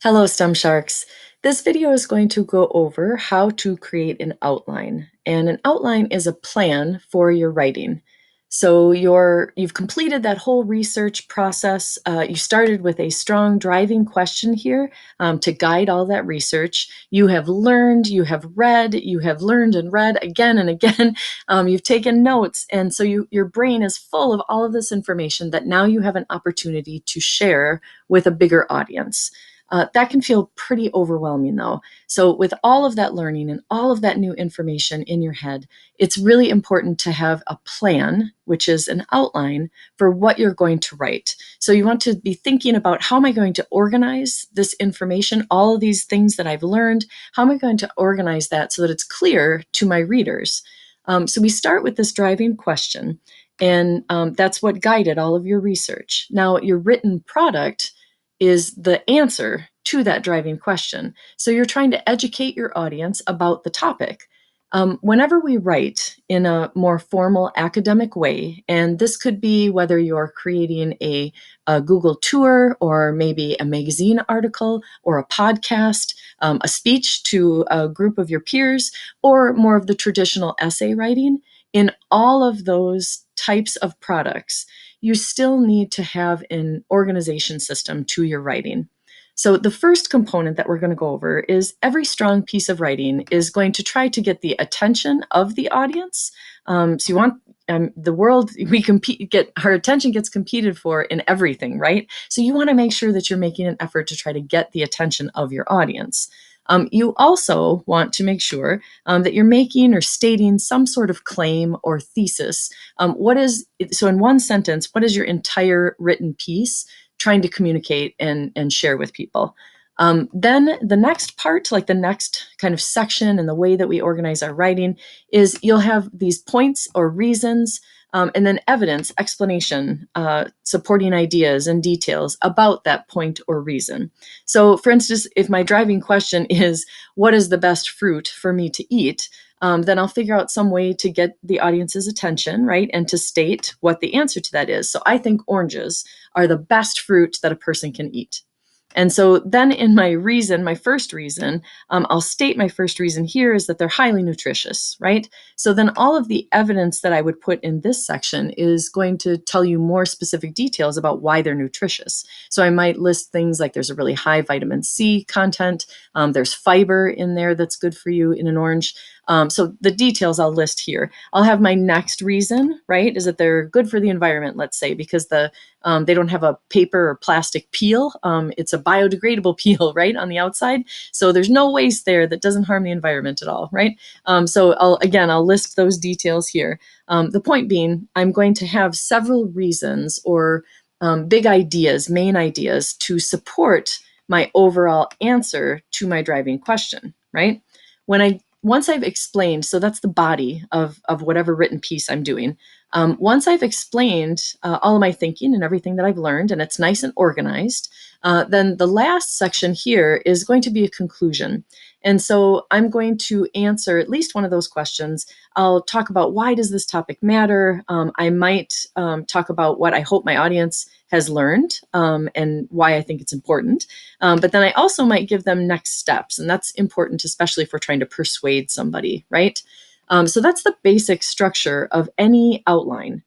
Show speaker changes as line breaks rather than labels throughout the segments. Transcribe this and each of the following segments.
Hello, STEM Sharks. This video is going to go over how to create an outline. And an outline is a plan for your writing. So you've completed that whole research process. You started with a strong driving question here to guide all that research. You have learned, you have read, you have learned and read again and again. You've taken notes. And so your brain is full of all of this information that now you have an opportunity to share with a bigger audience. That can feel pretty overwhelming though. So with all of that learning and all of that new information in your head, it's really important to have a plan, which is an outline for what you're going to write. So you want to be thinking about, how am I going to organize this information, all of these things that I've learned, how am I going to organize that so that it's clear to my readers? So we start with this driving question, and that's what guided all of your research. Now, your written product is the answer to that driving question. So you're trying to educate your audience about the topic. Whenever we write in a more formal academic way, and this could be whether you're creating a Google tour or maybe a magazine article or a podcast, a speech to a group of your peers, or more of the traditional essay writing, in all of those types of products, you still need to have an organization system to your writing. So the first component that we're going to go over is every strong piece of writing is going to try to get the attention of the audience. So you want the world, our attention gets competed for in everything, right? So you want to make sure that you're making an effort to try to get the attention of your audience. You also want to make sure that you're making or stating some sort of claim or thesis. So in one sentence, what is your entire written piece trying to communicate and share with people? Then the next part, like the next kind of section and the way that we organize our writing, is you'll have these points or reasons, and then evidence, explanation, supporting ideas and details about that point or reason. So for instance, if my driving question is, what is the best fruit for me to eat? Then I'll figure out some way to get the audience's attention, right? And to state what the answer to that is. So I think oranges are the best fruit that a person can eat. And so then in my first reason, I'll state my first reason here is that they're highly nutritious, right? So then all of the evidence that I would put in this section is going to tell you more specific details about why they're nutritious. So I might list things like there's a really high vitamin C content, there's fiber in there that's good for you in an orange. So the details I'll list here. I'll have my next reason, right, is that they're good for the environment, let's say, because they don't have a paper or plastic peel. It's a biodegradable peel, right, on the outside. So there's no waste there that doesn't harm the environment at all, right? So I'll list those details here. The point being, I'm going to have several reasons or big ideas, main ideas to support my overall answer to my driving question, right? Once I've explained, so that's the body of whatever written piece I'm doing. Once I've explained all of my thinking and everything that I've learned, and it's nice and organized, then the last section here is going to be a conclusion. And so I'm going to answer at least one of those questions. I'll talk about, why does this topic matter? I might talk about what I hope my audience has learned and why I think it's important. But then I also might give them next steps. And that's important, especially if we're trying to persuade somebody, right? So that's the basic structure of any outline.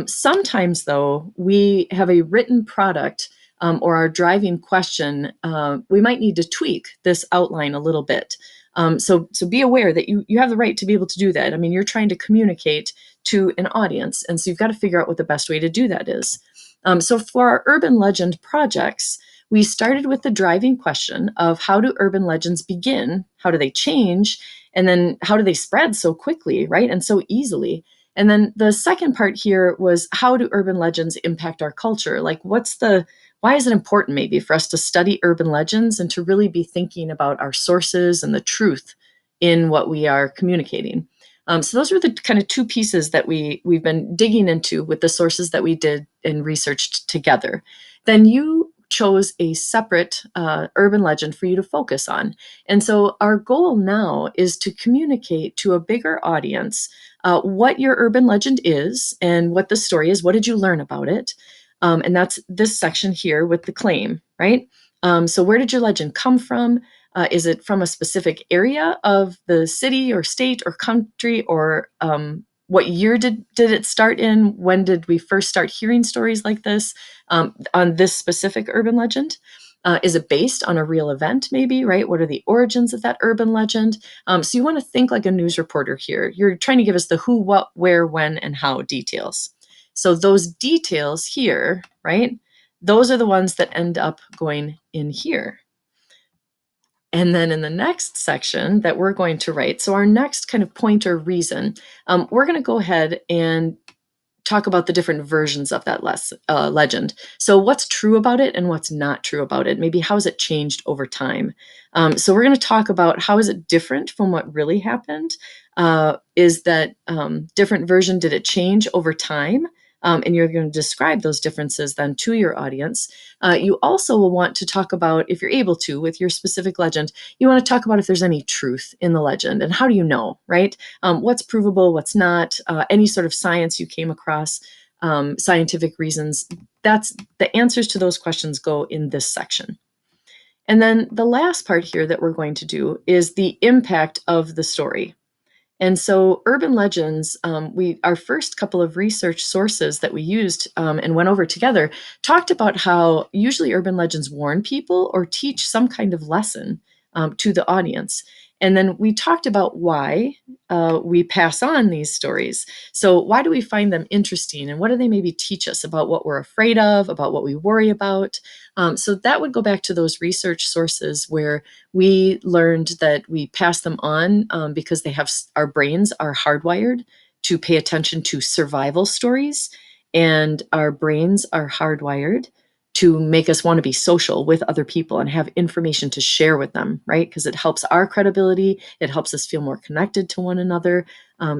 Sometimes, though, we have a written product or our driving question, we might need to tweak this outline a little bit. So be aware that you have the right to be able to do that. I mean, you're trying to communicate to an audience, and so you've got to figure out what the best way to do that is. So for our urban legend projects, we started with the driving question of, how do urban legends begin? How do they change? And then how do they spread so quickly, right? And so easily? And then the second part here was, how do urban legends impact our culture? Like, why is it important maybe for us to study urban legends and to really be thinking about our sources and the truth in what we are communicating? So those were the kind of two pieces that we've been digging into with the sources that we did and researched together. Then you chose a separate urban legend for you to focus on. And so our goal now is to communicate to a bigger audience what your urban legend is and what the story is. What did you learn about it? And that's this section here with the claim, right? So where did your legend come from? Is it from a specific area of the city or state or country, or what year did it start in? When did we first start hearing stories like this on this specific urban legend? Is it based on a real event, maybe, right? What are the origins of that urban legend? So you want to think like a news reporter here. You're trying to give us the who, what, where, when, and how details. So those details here, right? Those are the ones that end up going in here. And then in the next section that we're going to write, so our next kind of point or reason, we're going to go ahead and talk about the different versions of that legend. So what's true about it and what's not true about it? Maybe how has it changed over time? So we're going to talk about how is it different from what really happened? Is that different version, did it change over time? And you're going to describe those differences then to your audience. You also will want to talk about, if you're able to, with your specific legend, you want to talk about if there's any truth in the legend and how do you know, right? What's provable, what's not, any sort of science you came across, scientific reasons. That's the answers to those questions go in this section. And then the last part here that we're going to do is the impact of the story. And so urban legends, our first couple of research sources that we used and went over together talked about how usually urban legends warn people or teach some kind of lesson to the audience. And then we talked about why we pass on these stories. So why do we find them interesting, and what do they maybe teach us about what we're afraid of, about what we worry about? So that would go back to those research sources where we learned that we pass them on because our brains are hardwired to pay attention to survival stories, and our brains are hardwired to make us want to be social with other people and have information to share with them, right? Because it helps our credibility, it helps us feel more connected to one another.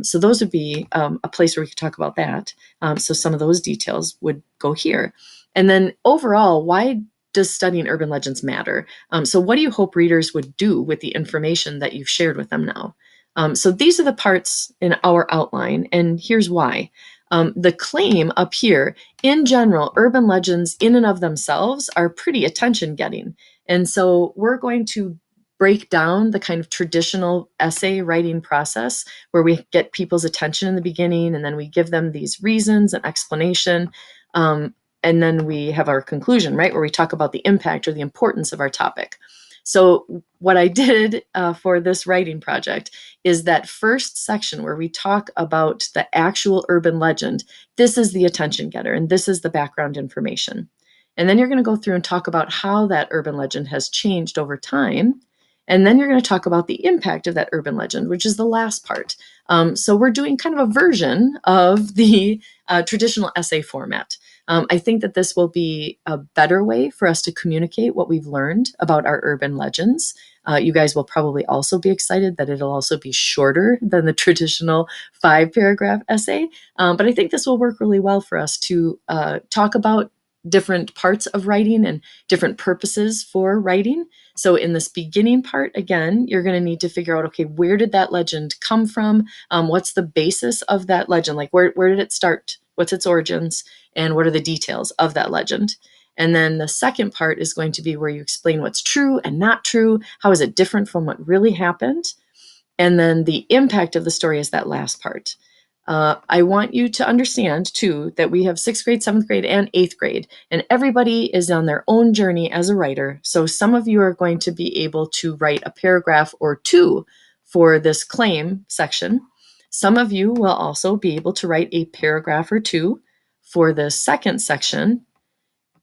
So those would be a place where we could talk about that. So some of those details would go here. And then overall, why does studying urban legends matter? So what do you hope readers would do with the information that you've shared with them now? So these are the parts in our outline, and here's why. The claim up here, in general, urban legends in and of themselves are pretty attention getting. And so we're going to break down the kind of traditional essay writing process where we get people's attention in the beginning and then we give them these reasons and explanation. And then we have our conclusion, right, where we talk about the impact or the importance of our topic. So what I did for this writing project is that first section where we talk about the actual urban legend. This is the attention getter, and this is the background information. And then you're going to go through and talk about how that urban legend has changed over time. And then you're going to talk about the impact of that urban legend, which is the last part. So we're doing kind of a version of the traditional essay format. I think that this will be a better way for us to communicate what we've learned about our urban legends. You guys will probably also be excited that it'll also be shorter than the traditional 5-paragraph essay. But I think this will work really well for us to talk about different parts of writing and different purposes for writing. So in this beginning part, again, you're going to need to figure out, okay, where did that legend come from? What's the basis of that legend? Like where did it start? What's its origins? And what are the details of that legend? And then the second part is going to be where you explain what's true and not true. How is it different from what really happened? And then the impact of the story is that last part. I want you to understand, too, that we have 6th grade, 7th grade, and 8th grade, and everybody is on their own journey as a writer. So some of you are going to be able to write a paragraph or two for this claim section. Some of you will also be able to write a paragraph or two for the second section,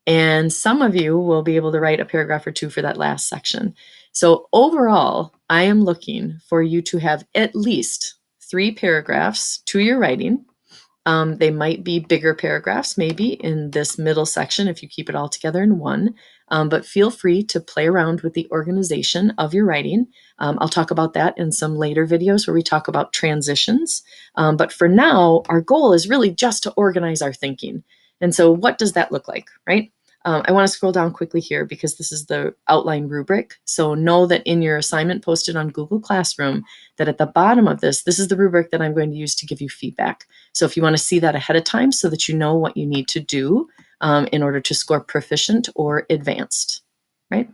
and some of you will be able to write a paragraph or two for that last section. So overall, I am looking for you to have at least 3 paragraphs to your writing. They might be bigger paragraphs, maybe in this middle section if you keep it all together in one. But feel free to play around with the organization of your writing. I'll talk about that in some later videos where we talk about transitions. But for now, our goal is really just to organize our thinking. And so what does that look like, right? I want to scroll down quickly here because this is the outline rubric. So know that in your assignment posted on Google Classroom, that at the bottom of this is the rubric that I'm going to use to give you feedback. So if you want to see that ahead of time so that you know what you need to do in order to score proficient or advanced. right?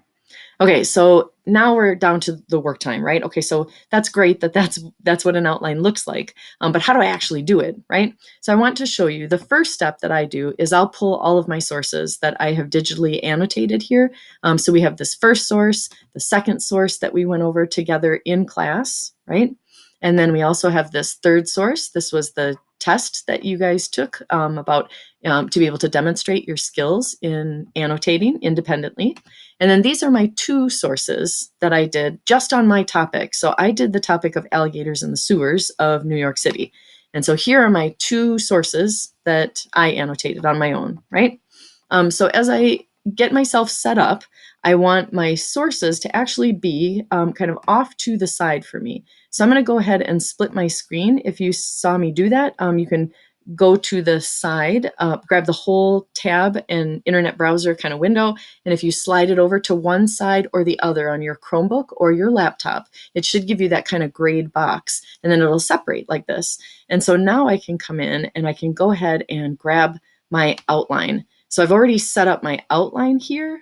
Okay, so now we're down to the work time, right? Okay, so that's great that's what an outline looks like, but how do I actually do it, right? So I want to show you the first step that I do is I'll pull all of my sources that I have digitally annotated here. So we have this first source, the second source that we went over together in class, right? And then we also have this third source. This was the test that you guys took about to be able to demonstrate your skills in annotating independently. And then these are my two sources that I did just on my topic. So I did the topic of alligators in the sewers of New York City. And so here are my two sources that I annotated on my own, right? So as I get myself set up, I want my sources to actually be kind of off to the side for me. So I'm going to go ahead and split my screen. If you saw me do that, you can go to the side, grab the whole tab and internet browser kind of window. And if you slide it over to one side or the other on your Chromebook or your laptop, it should give you that kind of grayed box. And then it'll separate like this. And so now I can come in and I can go ahead and grab my outline. So I've already set up my outline here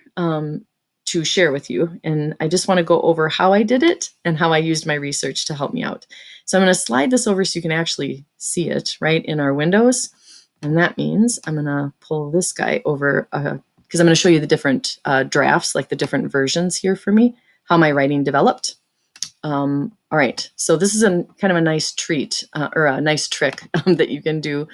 to share with you. And I just want to go over how I did it and how I used my research to help me out. So I'm going to slide this over so you can actually see it right in our windows. And that means I'm going to pull this guy over because I'm going to show you the different drafts, like the different versions here for me, how my writing developed. All right, so this is kind of a nice treat or a nice trick that you can do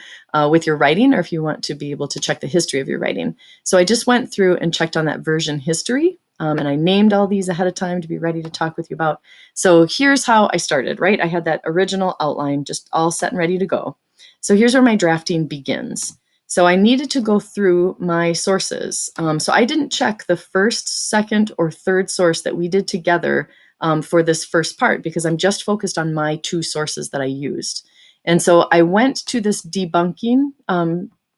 with your writing, or if you want to be able to check the history of your writing. So I just went through and checked on that version history, and I named all these ahead of time to be ready to talk with you about. So here's how I started, right? I had that original outline just all set and ready to go. So here's where my drafting begins. So I needed to go through my sources. So I didn't check the first, second, or third source that we did together for this first part because I'm just focused on my two sources that I used. And so I went to this debunking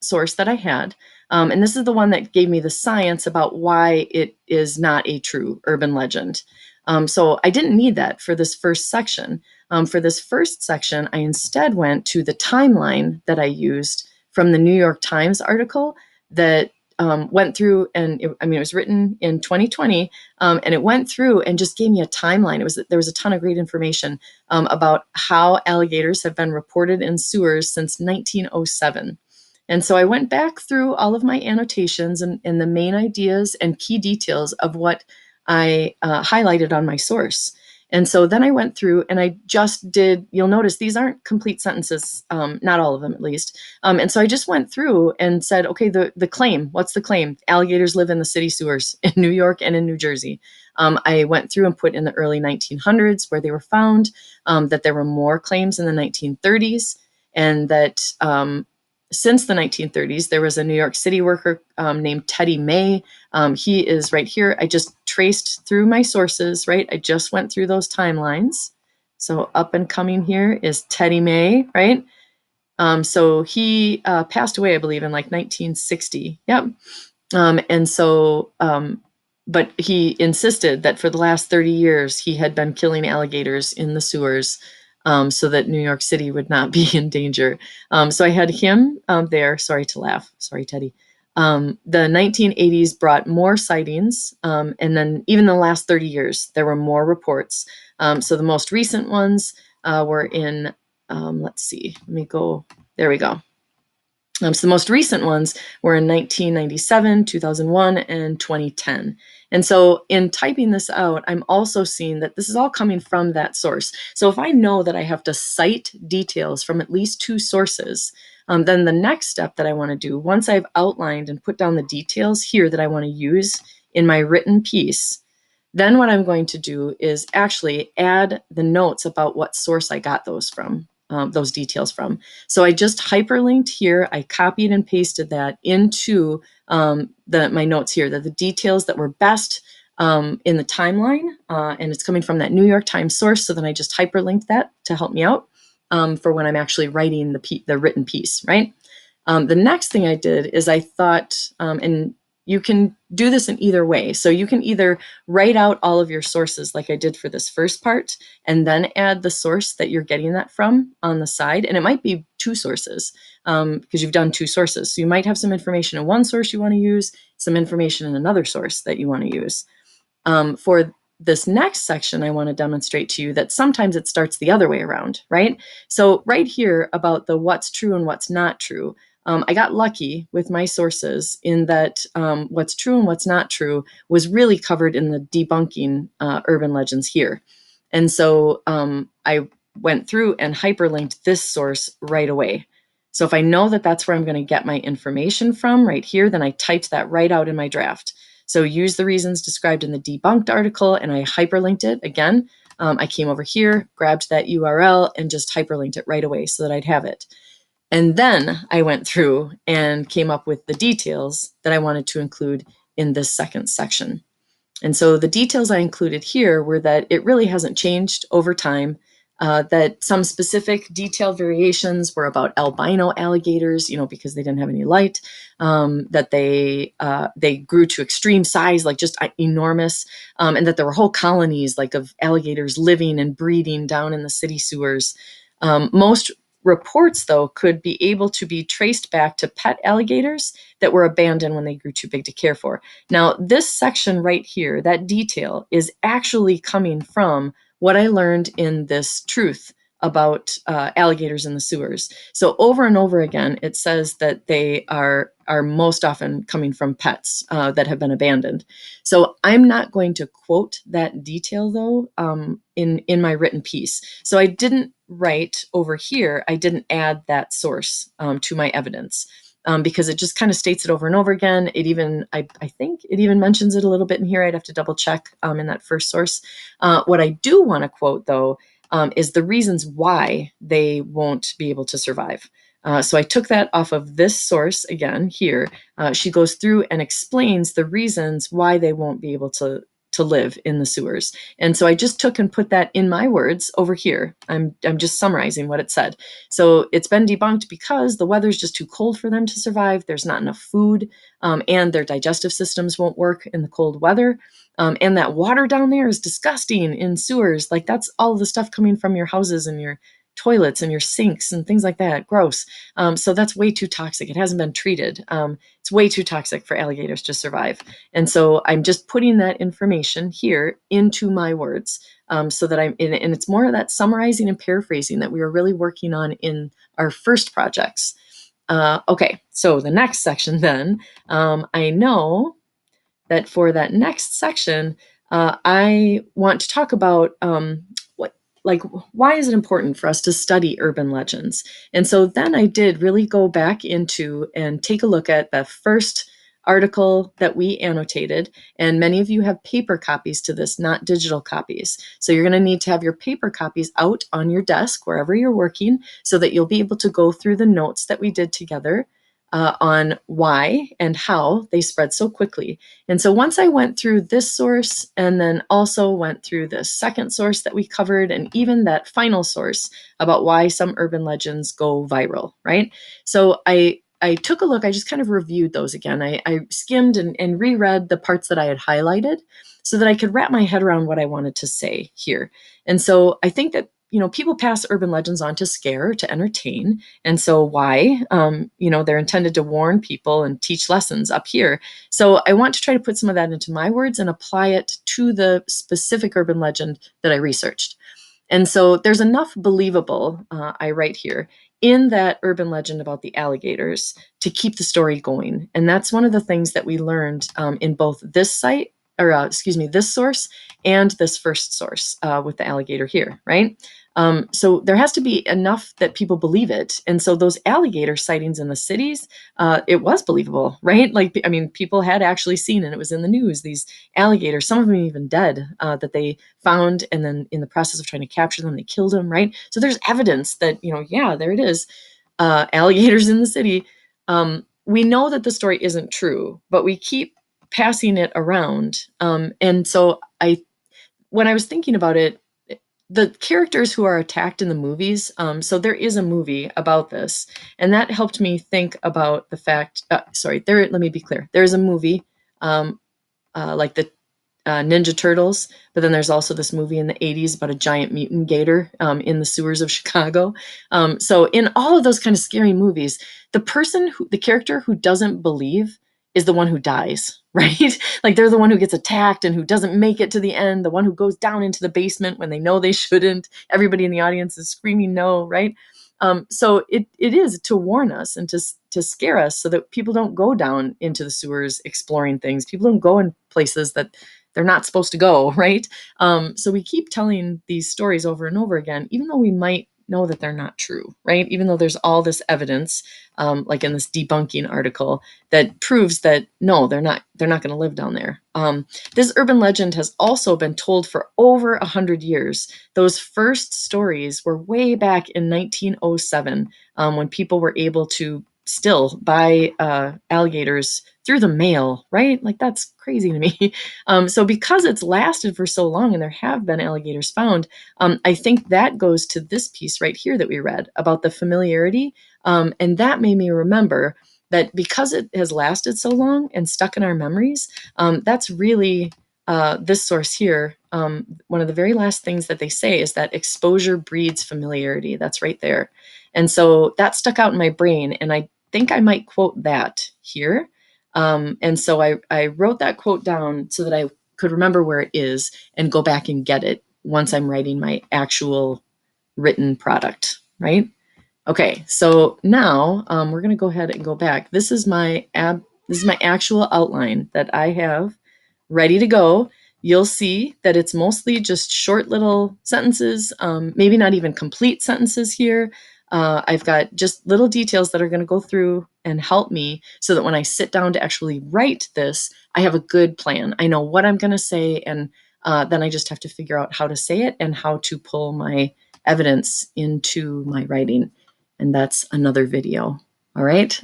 source that I had. And this is the one that gave me the science about why it is not a true urban legend. So I didn't need that for this first section. For this first section, I instead went to the timeline that I used from the New York Times article that went through, and it was written in 2020, and it went through and just gave me a timeline. There was a ton of great information about how alligators have been reported in sewers since 1907. And so I went back through all of my annotations and the main ideas and key details of what I highlighted on my source. And so then I went through and I just did, you'll notice these aren't complete sentences, not all of them at least. And so I just went through and said, okay, the claim, what's the claim? Alligators live in the city sewers in New York and in New Jersey. I went through and put in the early 1900s where they were found, that there were more claims in the 1930s, and that since the 1930s, there was a New York City worker named Teddy May. He is right here. I just traced through my sources, right? I just went through those timelines. So up and coming here is Teddy May, right? So he passed away, I believe, in like 1960. Yep. And so, but he insisted that for the last 30 years, he had been killing alligators in the sewers so that New York City would not be in danger. So I had him there. Sorry to laugh. Sorry, Teddy. The 1980s brought more sightings. And then even the last 30 years, there were more reports. So the most recent ones were in, let's see, let me go. There we go. So the most recent ones were in 1997, 2001, and 2010. And so in typing this out, I'm also seeing that this is all coming from that source. So if I know that I have to cite details from at least two sources, then the next step that I want to do, once I've outlined and put down the details here that I want to use in my written piece, then what I'm going to do is actually add the notes about what source I got those from, those details from. So I just hyperlinked here. I copied and pasted that into my notes here, the details that were best in the timeline, and it's coming from that New York Times source. So then I just hyperlinked that to help me out for when I'm actually writing the written piece, right? The next thing I did is I thought, and you can do this in either way. So you can either write out all of your sources like I did for this first part, and then add the source that you're getting that from on the side. And it might be two sources because you've done two sources. So you might have some information in one source you want to use, some information in another source that you want to use. For this next section, I want to demonstrate to you that sometimes it starts the other way around, right? So right here about the what's true and what's not true, I got lucky with my sources in that what's true and what's not true was really covered in the debunking urban legends here. And so I went through and hyperlinked this source right away. So if I know that that's where I'm going to get my information from right here, then I typed that right out in my draft. So use the reasons described in the debunked article, and I hyperlinked it again. I came over here, grabbed that URL, and just hyperlinked it right away so that I'd have it. And then I went through and came up with the details that I wanted to include in this second section. And so the details I included here were that it really hasn't changed over time, that some specific detailed variations were about albino alligators, because they didn't have any light, that they grew to extreme size, like just enormous, and that there were whole colonies like of alligators living and breeding down in the city sewers. Most reports, though, could be able to be traced back to pet alligators that were abandoned when they grew too big to care for. Now, this section right here, that detail, is actually coming from what I learned in this truth about alligators in the sewers. So over and over again, it says that they are most often coming from pets that have been abandoned. So I'm not going to quote that detail, though, in my written piece. So I didn't write over here, I didn't add that source to my evidence. Because it just kind of states it over and over again. It even, I think it even mentions it a little bit in here. I'd have to double check in that first source. What I do want to quote, though, is the reasons why they won't be able to survive. So I took that off of this source again here. She goes through and explains the reasons why they won't be able to live in the sewers. And so I just took and put that in my words over here. I'm just summarizing what it said. So it's been debunked because the weather's just too cold for them to survive. There's not enough food, and their digestive systems won't work in the cold weather. And that water down there is disgusting in sewers. Like that's all the stuff coming from your houses and your toilets and your sinks and things like that. Gross. So that's way too toxic. It hasn't been treated. It's way too toxic for alligators to survive. And so I'm just putting that information here into my words, so that and it's more of that summarizing and paraphrasing that we were really working on in our first projects. Okay, so the next section then, I know that for that next section, I want to talk about why is it important for us to study urban legends? And so then I did really go back into and take a look at the first article that we annotated. And many of you have paper copies to this, not digital copies. So you're going to need to have your paper copies out on your desk, wherever you're working, so that you'll be able to go through the notes that we did together on why and how they spread so quickly. And so once I went through this source and then also went through the second source that we covered and even that final source about why some urban legends go viral, right? So I took a look, I just kind of reviewed those again. I skimmed and reread the parts that I had highlighted so that I could wrap my head around what I wanted to say here. And so I think that people pass urban legends on to scare, to entertain. And so why? They're intended to warn people and teach lessons up here. So I want to try to put some of that into my words and apply it to the specific urban legend that I researched. And so there's enough believable, I write here, in that urban legend about the alligators to keep the story going. And that's one of the things that we learned in both this site, this source and this first source with the alligator here, right? So there has to be enough that people believe it. And so those alligator sightings in the cities, it was believable, right? People had actually seen, and it was in the news, these alligators, some of them even dead, that they found. And then in the process of trying to capture them, they killed them, right? So there's evidence that, yeah, there it is. Alligators in the city. We know that the story isn't true, but we keep passing it around. And so when I was thinking about it, the characters who are attacked in the movies, so there is a movie about this, and that helped me think about the fact, let me be clear. There is a movie, like the Ninja Turtles, but then there's also this movie in the 80s about a giant mutant gator in the sewers of Chicago. So in all of those kind of scary movies, the character who doesn't believe is the one who dies, right? Like they're the one who gets attacked and who doesn't make it to the end, the one who goes down into the basement when they know they shouldn't. Everybody in the audience is screaming no, right? So it is to warn us and to scare us so that people don't go down into the sewers exploring things. People don't go in places that they're not supposed to go, right? So we keep telling these stories over and over again, even though we might know that they're not true, right? Even though there's all this evidence, like in this debunking article, that proves that no, they're not going to live down there. This urban legend has also been told for over 100 years. Those first stories were way back in 1907, when people were able to still buy alligators through the mail, right? Like that's crazy to me. So because it's lasted for so long and there have been alligators found, I think that goes to this piece right here that we read about the familiarity. And that made me remember that because it has lasted so long and stuck in our memories, that's really this source here. One of the very last things that they say is that exposure breeds familiarity. That's right there. And so that stuck out in my brain, and I think I might quote that here. And so I wrote that quote down so that I could remember where it is and go back and get it once I'm writing my actual written product, right? Okay, so now we're going to go ahead and go back. This is my actual outline that I have ready to go. You'll see that it's mostly just short little sentences, maybe not even complete sentences here. I've got just little details that are going to go through and help me so that when I sit down to actually write this, I have a good plan. I know what I'm going to say, and then I just have to figure out how to say it and how to pull my evidence into my writing. And that's another video. All right.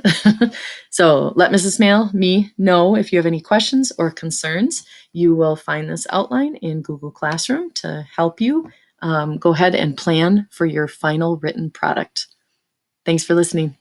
So let Mrs. Me know if you have any questions or concerns. You will find this outline in Google Classroom to help you go ahead and plan for your final written product. Thanks for listening.